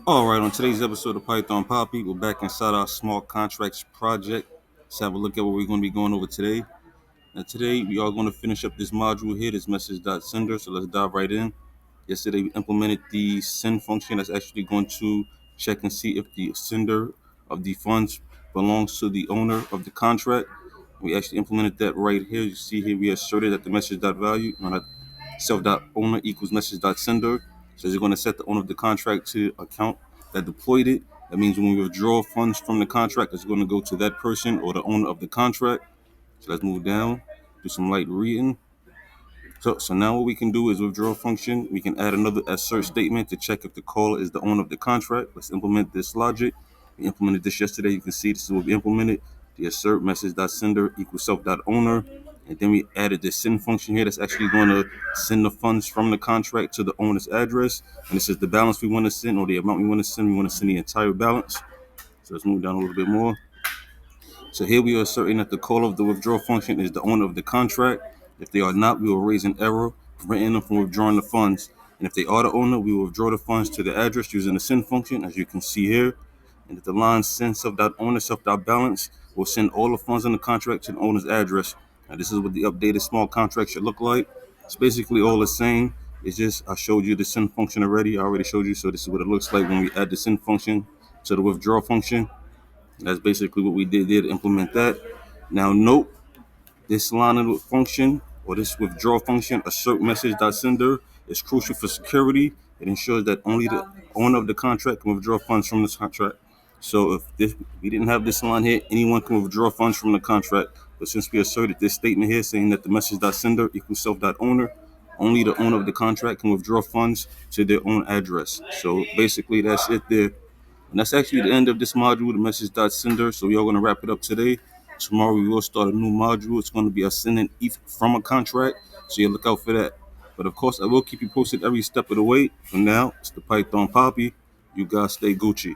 All right, on today's episode of Python Papi, we're back inside our small contracts project. Let's have a look at what we're going to be going over today. Now, today we are going to finish up this module here, this message.sender. So let's dive right in. Yesterday we implemented the send function that's actually going to check and see if the sender of the funds belongs to the owner of the contract. We actually implemented that right here. You see here we asserted that the message.value self.owner equals message.sender. So you're going to set the owner of the contract to the account that deployed it. That means when we withdraw funds from the contract, it's going to go to that person or the owner of the contract. So let's move down, do some light reading. So now what we can do is withdraw function. We can add another assert statement to check if the caller is the owner of the contract. Let's implement this logic. We implemented this yesterday. You can see this is what we implemented. The assert message.sender equals self.owner. And then we added this send function here that's actually going to send the funds from the contract to the owner's address. And this is the balance we want to send or the amount we want to send. We want to send the entire balance. So let's move down a little bit more. So here we are asserting that the caller of the withdraw function is the owner of the contract. If they are not, we will raise an error preventing them from withdrawing the funds. And if they are the owner, we will withdraw the funds to the address using the send function, as you can see here. And if the line send self.owner self.balance will send all the funds in the contract to the owner's address. Now this is what the updated small contract should look like. It's basically all the same. It's just I showed you the send function already. I already showed you. So this is what it looks like when we add the send function to the withdraw function. That's basically what we did there to implement that. Now note this line of function or this withdraw function, assert message.sender, is crucial for security. It ensures that only the owner of the contract can withdraw funds from this contract. So if we didn't have this line here, anyone can withdraw funds from the contract. But since we asserted this statement here saying that the message.sender equals self.owner, only the owner of the contract can withdraw funds to their own address. So basically that's it there. And that's actually the end of this module, the message.sender. So we are going to wrap it up today. Tomorrow we will start a new module. It's going to be a sending ETH from a contract. So you look out for that. But of course, I will keep you posted every step of the way. For now, it's the Python Poppy. You guys stay Gucci.